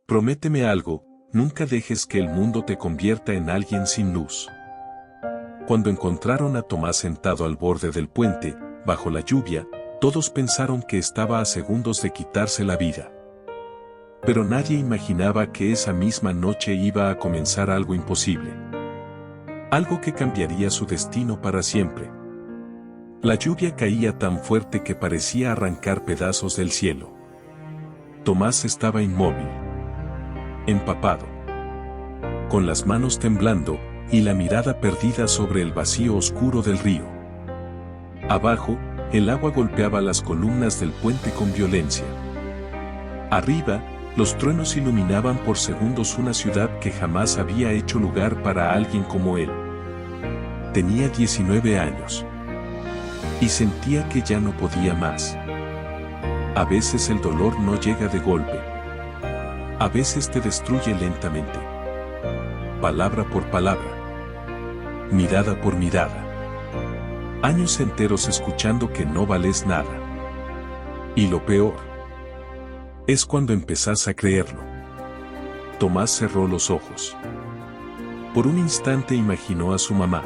Prométeme algo, nunca dejes que el mundo te convierta en alguien sin luz. Cuando encontraron a Tomás sentado al borde del puente, bajo la lluvia, todos pensaron que estaba a segundos de quitarse la vida. Pero nadie imaginaba que esa misma noche iba a comenzar algo imposible. Algo que cambiaría su destino para siempre. La lluvia caía tan fuerte que parecía arrancar pedazos del cielo. Tomás estaba inmóvil, empapado, con las manos temblando y la mirada perdida sobre el vacío oscuro del río. Abajo, el agua golpeaba las columnas del puente con violencia. Arriba, los truenos iluminaban por segundos una ciudad que jamás había hecho lugar para alguien como él. Tenía 19 años. Y sentía que ya no podía más. A veces el dolor no llega de golpe. A veces te destruye lentamente. Palabra por palabra. Mirada por mirada. Años enteros escuchando que no vales nada. Y lo peor es cuando empezás a creerlo. Tomás cerró los ojos. Por un instante imaginó a su mamá.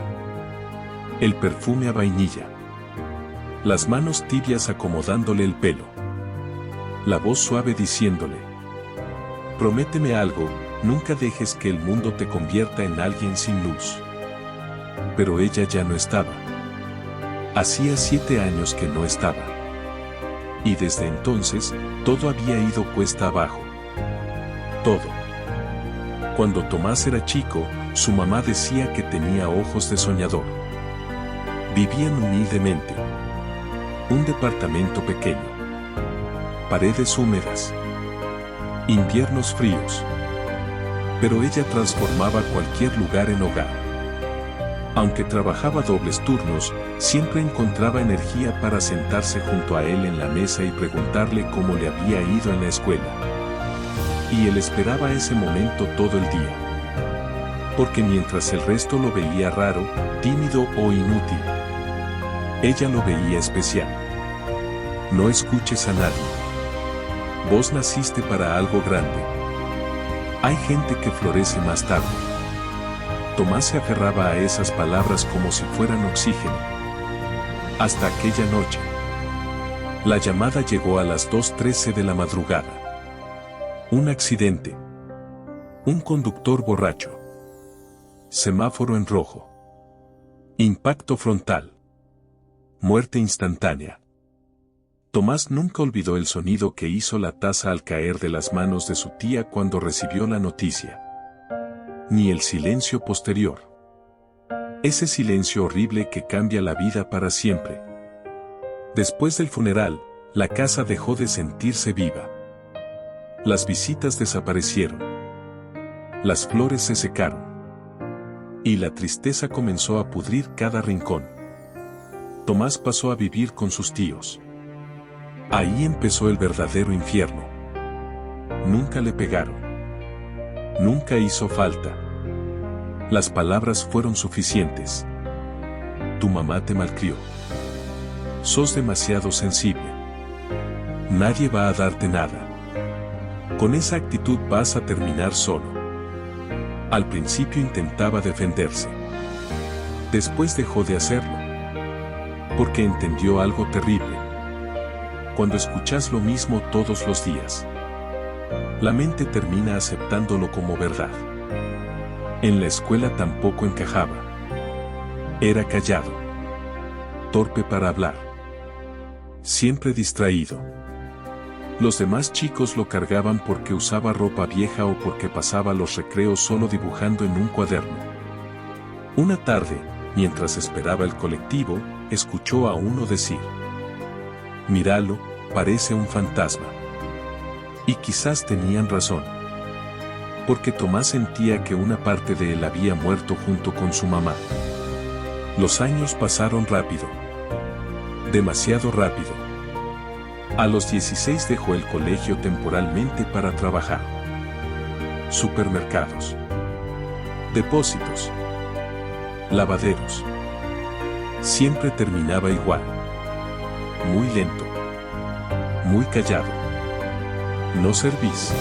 El perfume a vainilla. Las manos tibias acomodándole el pelo. La voz suave diciéndole: prométeme algo, nunca dejes que el mundo te convierta en alguien sin luz. Pero ella ya no estaba. Hacía 7 años que no estaba. Y desde entonces, todo había ido cuesta abajo. Todo. Cuando Tomás era chico, su mamá decía que tenía ojos de soñador. Vivían humildemente. Un departamento pequeño. Paredes húmedas. Inviernos fríos. Pero ella transformaba cualquier lugar en hogar. Aunque trabajaba dobles turnos, siempre encontraba energía para sentarse junto a él en la mesa y preguntarle cómo le había ido en la escuela. Y él esperaba ese momento todo el día. Porque mientras el resto lo veía raro, tímido o inútil, ella lo veía especial. No escuches a nadie. Vos naciste para algo grande. Hay gente que florece más tarde. Tomás se aferraba a esas palabras como si fueran oxígeno. Hasta aquella noche. La llamada llegó a las 2:13 de la madrugada. Un accidente. Un conductor borracho. Semáforo en rojo. Impacto frontal. Muerte instantánea. Tomás nunca olvidó el sonido que hizo la taza al caer de las manos de su tía cuando recibió la noticia. Ni el silencio posterior. Ese silencio horrible que cambia la vida para siempre. Después del funeral, la casa dejó de sentirse viva. Las visitas desaparecieron. Las flores se secaron. Y la tristeza comenzó a pudrir cada rincón. Tomás pasó a vivir con sus tíos. Ahí empezó el verdadero infierno. Nunca le pegaron. Nunca hizo falta. Las palabras fueron suficientes. Tu mamá te malcrió. Sos demasiado sensible. Nadie va a darte nada. Con esa actitud vas a terminar solo. Al principio intentaba defenderse. Después dejó de hacerlo. Porque entendió algo terrible. Cuando escuchas lo mismo todos los días, la mente termina aceptándolo como verdad. En la escuela tampoco encajaba. Era callado. Torpe para hablar. Siempre distraído. Los demás chicos lo cargaban porque usaba ropa vieja o porque pasaba los recreos solo dibujando en un cuaderno. Una tarde, mientras esperaba el colectivo, escuchó a uno decir: míralo, parece un fantasma. Y quizás tenían razón. Porque Tomás sentía que una parte de él había muerto junto con su mamá. Los años pasaron rápido. Demasiado rápido. A los 16 dejó el colegio temporalmente para trabajar. Supermercados. Depósitos. Lavaderos. Siempre terminaba igual. Muy lento. Muy callado. No servís.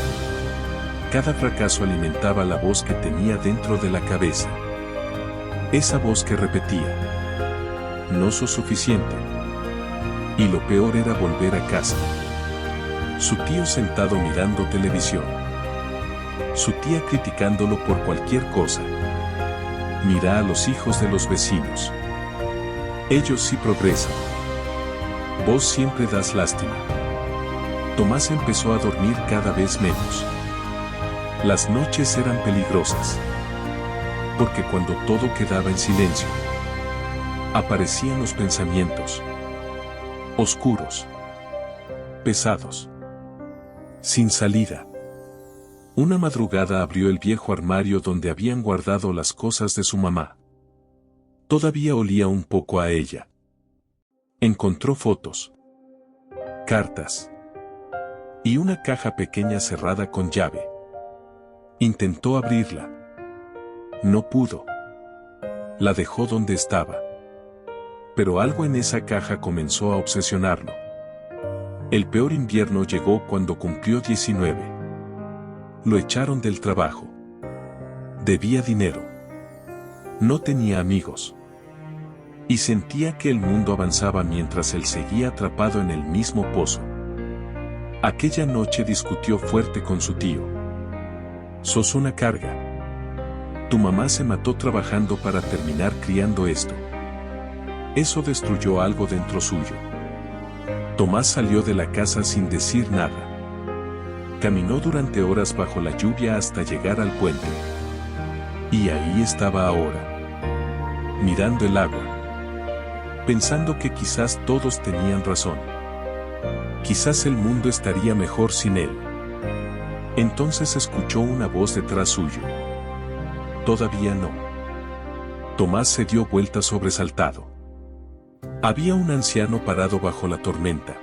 Cada fracaso alimentaba la voz que tenía dentro de la cabeza. Esa voz que repetía: no sos suficiente. Y lo peor era volver a casa. Su tío sentado mirando televisión. Su tía criticándolo por cualquier cosa. Mira a los hijos de los vecinos. Ellos sí progresan. Vos siempre das lástima. Tomás empezó a dormir cada vez menos. Las noches eran peligrosas. Porque cuando todo quedaba en silencio, aparecían los pensamientos. Oscuros. Pesados. Sin salida. Una madrugada abrió el viejo armario donde habían guardado las cosas de su mamá. Todavía olía un poco a ella. Encontró fotos, cartas y una caja pequeña cerrada con llave. Intentó abrirla. No pudo. La dejó donde estaba. Pero algo en esa caja comenzó a obsesionarlo. El peor invierno llegó cuando cumplió 19. Lo echaron del trabajo. Debía dinero. No tenía amigos. Y sentía que el mundo avanzaba mientras él seguía atrapado en el mismo pozo. Aquella noche discutió fuerte con su tío. Sos una carga. Tu mamá se mató trabajando para terminar criando esto. Eso destruyó algo dentro suyo. Tomás salió de la casa sin decir nada. Caminó durante horas bajo la lluvia hasta llegar al puente. Y ahí estaba ahora, mirando el agua, pensando que quizás todos tenían razón. Quizás el mundo estaría mejor sin él. Entonces escuchó una voz detrás suyo. Todavía no. Tomás se dio vuelta sobresaltado. Había un anciano parado bajo la tormenta.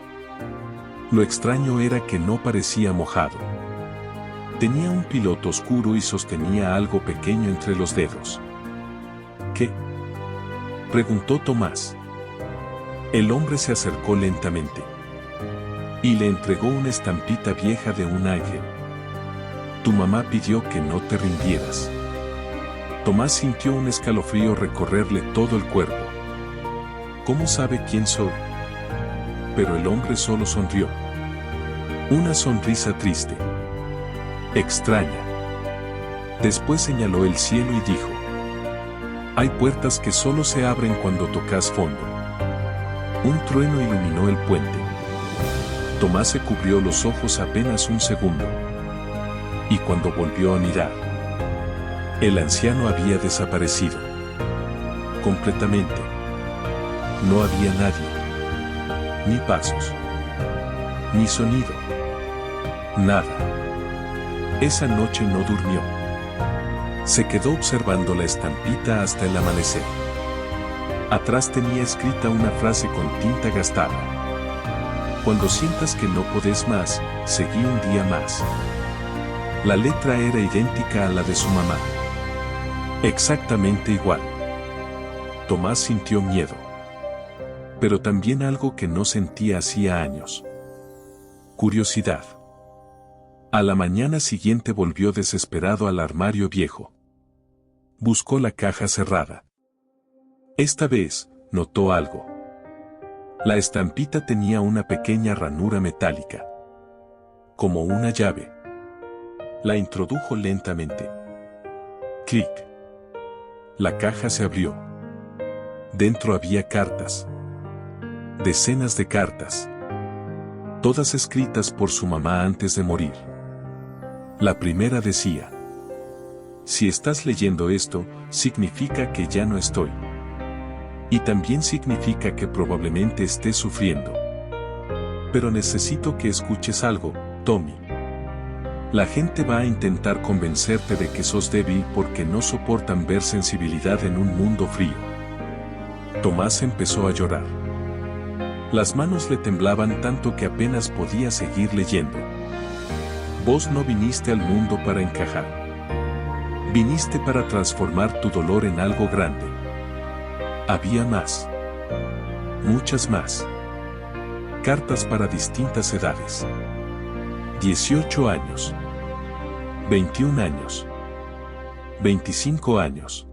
Lo extraño era que no parecía mojado. Tenía un piloto oscuro y sostenía algo pequeño entre los dedos. ¿Qué?, preguntó Tomás. El hombre se acercó lentamente y le entregó una estampita vieja de un ángel. Tu mamá pidió que no te rindieras. Tomás sintió un escalofrío recorrerle todo el cuerpo. ¿Cómo sabe quién soy? Pero el hombre solo sonrió. Una sonrisa triste. Extraña. Después señaló el cielo y dijo: hay puertas que solo se abren cuando tocas fondo. Un trueno iluminó el puente. Tomás se cubrió los ojos apenas un segundo. Y cuando volvió a mirar, el anciano había desaparecido. Completamente. No había nadie. Ni pasos. Ni sonido. Nada. Esa noche no durmió. Se quedó observando la estampita hasta el amanecer. Atrás tenía escrita una frase con tinta gastada. Cuando sientas que no podés más, seguí un día más. La letra era idéntica a la de su mamá. Exactamente igual. Tomás sintió miedo. Pero también algo que no sentía hacía años. Curiosidad. A la mañana siguiente volvió desesperado al armario viejo. Buscó la caja cerrada. Esta vez, notó algo. La estampita tenía una pequeña ranura metálica. Como una llave. La introdujo lentamente. Clic. La caja se abrió. Dentro había cartas. Decenas de cartas. Todas escritas por su mamá antes de morir. La primera decía: si estás leyendo esto, significa que ya no estoy. Y también significa que probablemente estés sufriendo. Pero necesito que escuches algo, Tommy. La gente va a intentar convencerte de que sos débil porque no soportan ver sensibilidad en un mundo frío. Tomás empezó a llorar. Las manos le temblaban tanto que apenas podía seguir leyendo. Vos no viniste al mundo para encajar. Viniste para transformar tu dolor en algo grande. Había más. Muchas más. Cartas para distintas edades. 18 años. 21 años. 25 años.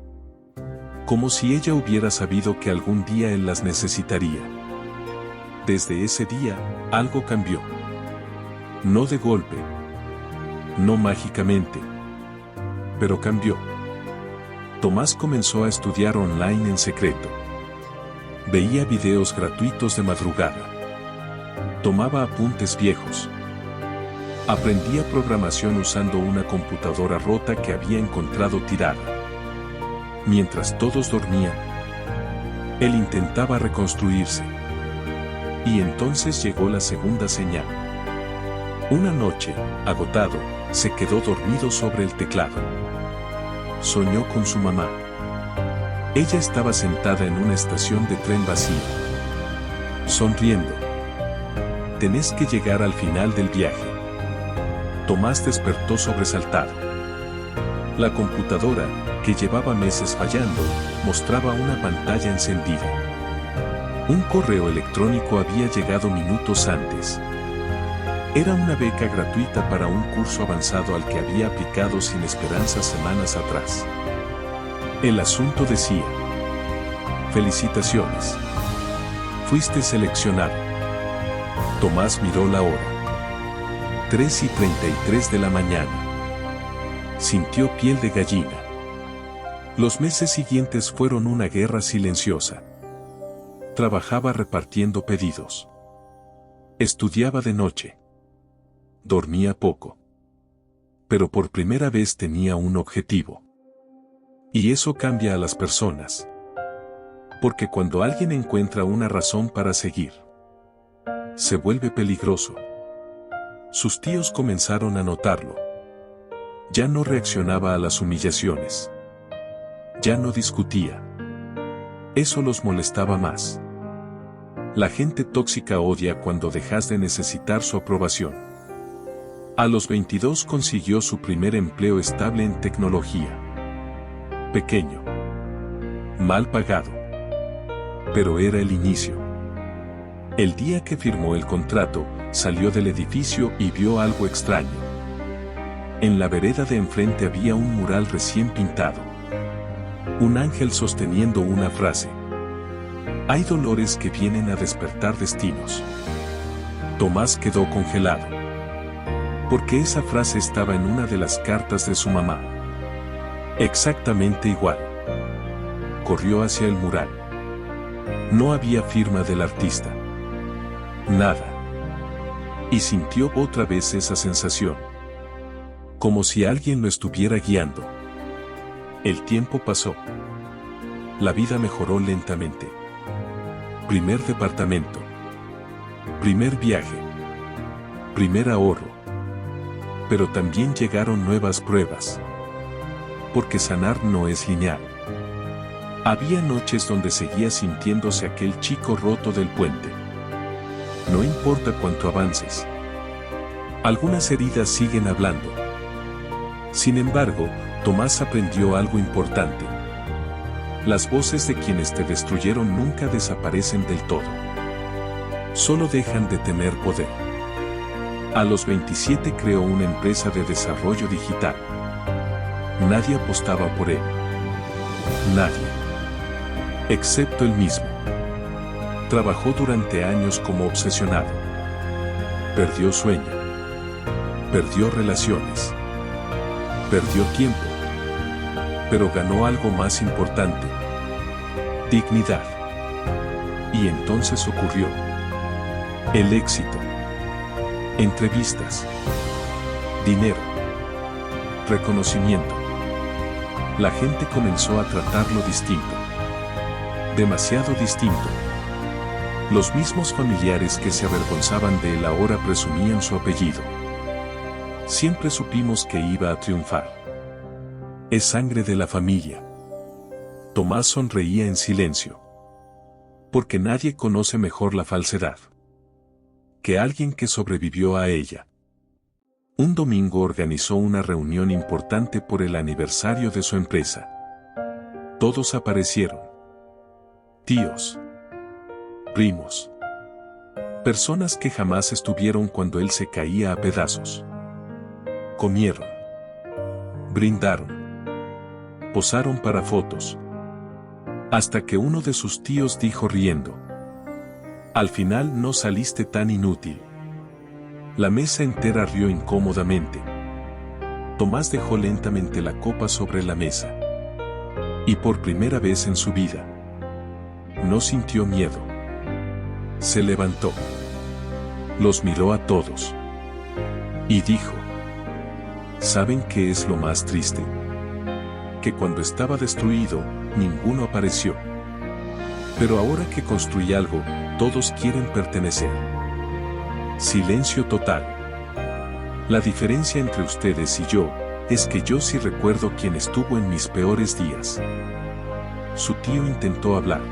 Como si ella hubiera sabido que algún día él las necesitaría. Desde ese día, algo cambió. No de golpe. No mágicamente. Pero cambió. Tomás comenzó a estudiar online en secreto. Veía videos gratuitos de madrugada. Tomaba apuntes viejos. Aprendía programación usando una computadora rota que había encontrado tirada. Mientras todos dormían, él intentaba reconstruirse. Y entonces llegó la segunda señal. Una noche, agotado, se quedó dormido sobre el teclado. Soñó con su mamá. Ella estaba sentada en una estación de tren vacía. Sonriendo. Tenés que llegar al final del viaje. Tomás despertó sobresaltado. La computadora, que llevaba meses fallando, mostraba una pantalla encendida. Un correo electrónico había llegado minutos antes. Era una beca gratuita para un curso avanzado al que había aplicado sin esperanza semanas atrás. El asunto decía: felicitaciones. Fuiste seleccionado. Tomás miró la hora. 3:33 de la mañana. Sintió piel de gallina. Los meses siguientes fueron una guerra silenciosa. Trabajaba repartiendo pedidos. Estudiaba de noche. Dormía poco. Pero por primera vez tenía un objetivo. Y eso cambia a las personas. Porque cuando alguien encuentra una razón para seguir, se vuelve peligroso. Sus tíos comenzaron a notarlo. Ya no reaccionaba a las humillaciones. Ya no discutía. Eso los molestaba más. La gente tóxica odia cuando dejas de necesitar su aprobación. A los 22 consiguió su primer empleo estable en tecnología. Pequeño. Mal pagado. Pero era el inicio. El día que firmó el contrato, salió del edificio y vio algo extraño. En la vereda de enfrente había un mural recién pintado. Un ángel sosteniendo una frase. Hay dolores que vienen a despertar destinos. Tomás quedó congelado. Porque esa frase estaba en una de las cartas de su mamá. Exactamente igual. Corrió hacia el mural. No había firma del artista. Nada. Y sintió otra vez esa sensación. Como si alguien lo estuviera guiando. El tiempo pasó. La vida mejoró lentamente. Primer departamento. Primer viaje. Primer ahorro. Pero también llegaron nuevas pruebas. Porque sanar no es lineal. Había noches donde seguía sintiéndose aquel chico roto del puente. No importa cuánto avances. Algunas heridas siguen hablando. Sin embargo, Tomás aprendió algo importante. Las voces de quienes te destruyeron nunca desaparecen del todo. Solo dejan de tener poder. A los 27 creó una empresa de desarrollo digital. Nadie apostaba por él. Nadie. Excepto él mismo. Trabajó durante años como obsesionado. Perdió sueño. Perdió relaciones. Perdió tiempo. Pero ganó algo más importante. Dignidad. Y entonces ocurrió. El éxito. Entrevistas. Dinero. Reconocimiento. La gente comenzó a tratarlo distinto. Demasiado distinto. Los mismos familiares que se avergonzaban de él ahora presumían su apellido. Siempre supimos que iba a triunfar. Es sangre de la familia. Tomás sonreía en silencio. Porque nadie conoce mejor la falsedad que alguien que sobrevivió a ella. Un domingo organizó una reunión importante por el aniversario de su empresa. Todos aparecieron. Tíos. Primos. Personas que jamás estuvieron cuando él se caía a pedazos. Comieron. Brindaron. Posaron para fotos. Hasta que uno de sus tíos dijo riendo: al final no saliste tan inútil. La mesa entera rió incómodamente. Tomás dejó lentamente la copa sobre la mesa. Y por primera vez en su vida, no sintió miedo. Se levantó. Los miró a todos. Y dijo: ¿saben qué es lo más triste? Que cuando estaba destruido, ninguno apareció. Pero ahora que construí algo, todos quieren pertenecer. Silencio total. La diferencia entre ustedes y yo, es que yo sí recuerdo quién estuvo en mis peores días. Su tío intentó hablar.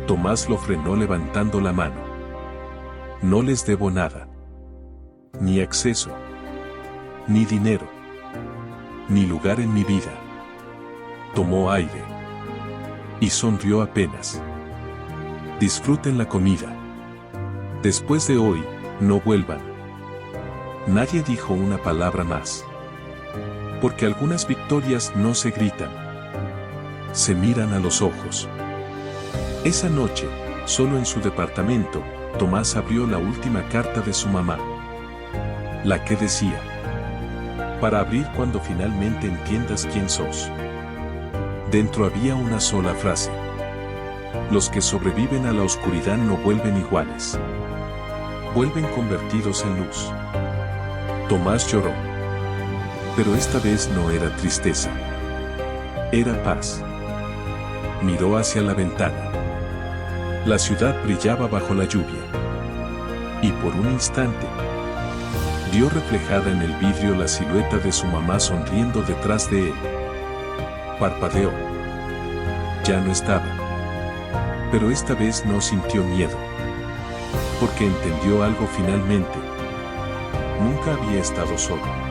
Tomás lo frenó levantando la mano. No les debo nada. Ni acceso. Ni dinero. Ni lugar en mi vida. Tomó aire. Y sonrió apenas. Disfruten la comida. Después de hoy, no vuelvan. Nadie dijo una palabra más. Porque algunas victorias no se gritan. Se miran a los ojos. Esa noche, solo en su departamento, Tomás abrió la última carta de su mamá. La que decía: para abrir cuando finalmente entiendas quién sos. Dentro había una sola frase: los que sobreviven a la oscuridad no vuelven iguales. Vuelven convertidos en luz. Tomás lloró. Pero esta vez no era tristeza. Era paz. Miró hacia la ventana. La ciudad brillaba bajo la lluvia. Y por un instante, vio reflejada en el vidrio la silueta de su mamá sonriendo detrás de él. Parpadeó. Ya no estaba. Pero esta vez no sintió miedo. Porque entendió algo finalmente. Nunca había estado solo.